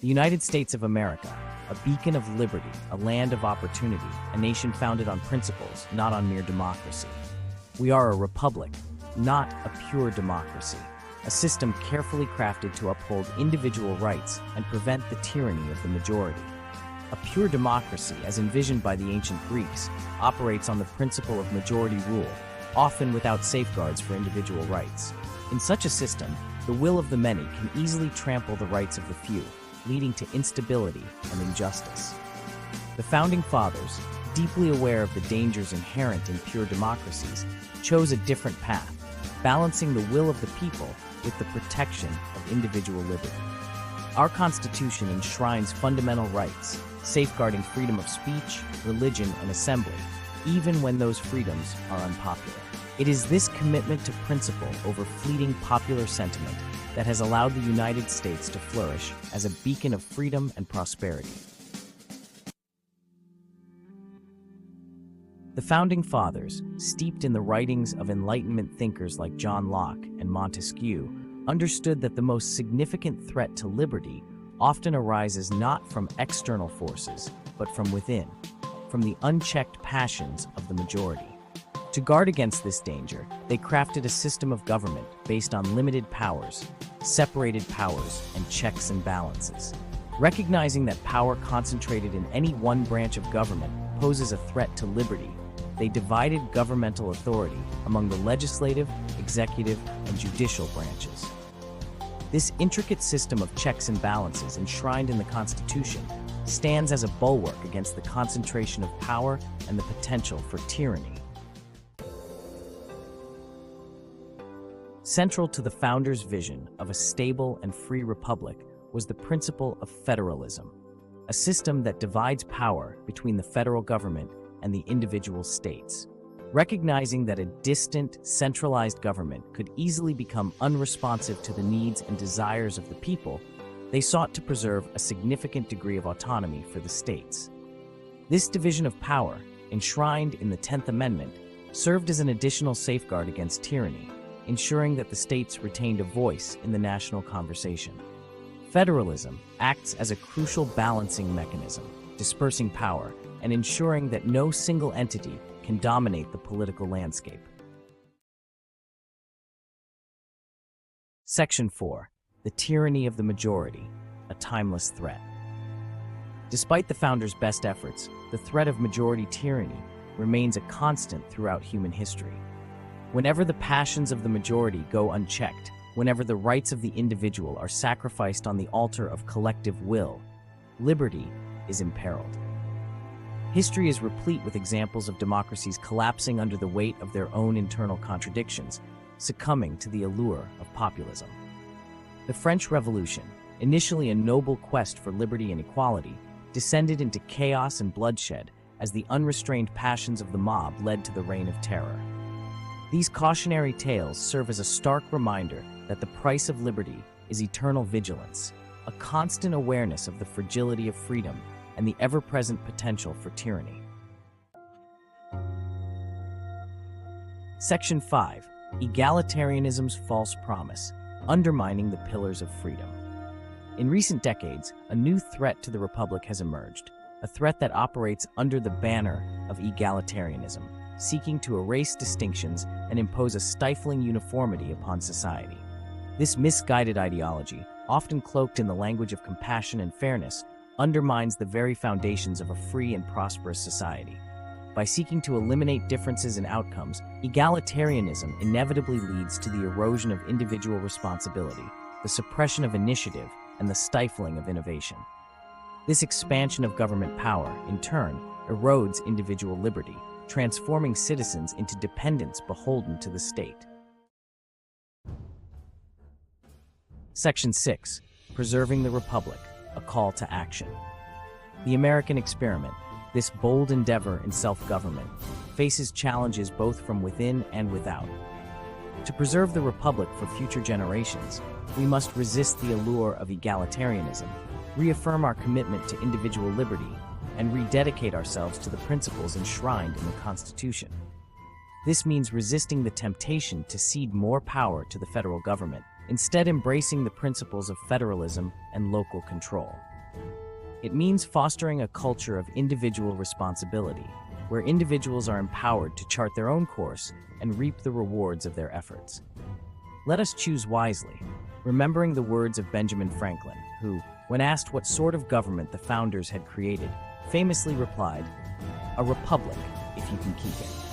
The United States of America, a beacon of liberty, a land of opportunity, a nation founded on principles, not on mere democracy. We are a republic, not a pure democracy, a system carefully crafted to uphold individual rights and prevent the tyranny of the majority. A pure democracy, as envisioned by the ancient Greeks, operates on the principle of majority rule, often without safeguards for individual rights. In such a system, the will of the many can easily trample the rights of the few, leading to instability and injustice. The Founding Fathers, deeply aware of the dangers inherent in pure democracies, chose a different path, balancing the will of the people with the protection of individual liberty. Our Constitution enshrines fundamental rights, safeguarding freedom of speech, religion, and assembly, even when those freedoms are unpopular. It is this commitment to principle over fleeting popular sentiment that has allowed the United States to flourish as a beacon of freedom and prosperity. The Founding Fathers, steeped in the writings of Enlightenment thinkers like John Locke and Montesquieu, understood that the most significant threat to liberty often arises not from external forces, but from within, from the unchecked passions of the majority. To guard against this danger, they crafted a system of government based on limited powers, separated powers, and checks and balances. Recognizing that power concentrated in any one branch of government poses a threat to liberty, they divided governmental authority among the legislative, executive, and judicial branches. This intricate system of checks and balances enshrined in the Constitution stands as a bulwark against the concentration of power and the potential for tyranny. Central to the founders' vision of a stable and free republic was the principle of federalism, a system that divides power between the federal government and the individual states. Recognizing that a distant, centralized government could easily become unresponsive to the needs and desires of the people, they sought to preserve a significant degree of autonomy for the states. This division of power, enshrined in the 10th Amendment, served as an additional safeguard against tyranny, ensuring that the states retained a voice in the national conversation. Federalism acts as a crucial balancing mechanism, dispersing power and ensuring that no single entity can dominate the political landscape. Section 4. The tyranny of the majority, a timeless threat. Despite the founders' best efforts, the threat of majority tyranny remains a constant throughout human history. Whenever the passions of the majority go unchecked, whenever the rights of the individual are sacrificed on the altar of collective will, liberty is imperiled. History is replete with examples of democracies collapsing under the weight of their own internal contradictions, succumbing to the allure of populism. The French Revolution, initially a noble quest for liberty and equality, descended into chaos and bloodshed as the unrestrained passions of the mob led to the Reign of Terror. These cautionary tales serve as a stark reminder that the price of liberty is eternal vigilance, a constant awareness of the fragility of freedom and the ever-present potential for tyranny. Section 5. Egalitarianism's false promise, undermining the pillars of freedom. In recent decades, a new threat to the Republic has emerged, a threat that operates under the banner of egalitarianism, seeking to erase distinctions and impose a stifling uniformity upon society. This misguided ideology, often cloaked in the language of compassion and fairness, undermines the very foundations of a free and prosperous society. By seeking to eliminate differences in outcomes, egalitarianism inevitably leads to the erosion of individual responsibility, the suppression of initiative, and the stifling of innovation. This expansion of government power, in turn, erodes individual liberty, transforming citizens into dependents beholden to the state. Section 6. Preserving the Republic, a call to action. The American experiment, this bold endeavor in self-government, faces challenges both from within and without. To preserve the Republic for future generations, we must resist the allure of egalitarianism, reaffirm our commitment to individual liberty, and rededicate ourselves to the principles enshrined in the Constitution. This means resisting the temptation to cede more power to the federal government, instead embracing the principles of federalism and local control. It means fostering a culture of individual responsibility, where individuals are empowered to chart their own course and reap the rewards of their efforts. Let us choose wisely, remembering the words of Benjamin Franklin, who, when asked what sort of government the founders had created, famously replied, "A republic, if you can keep it."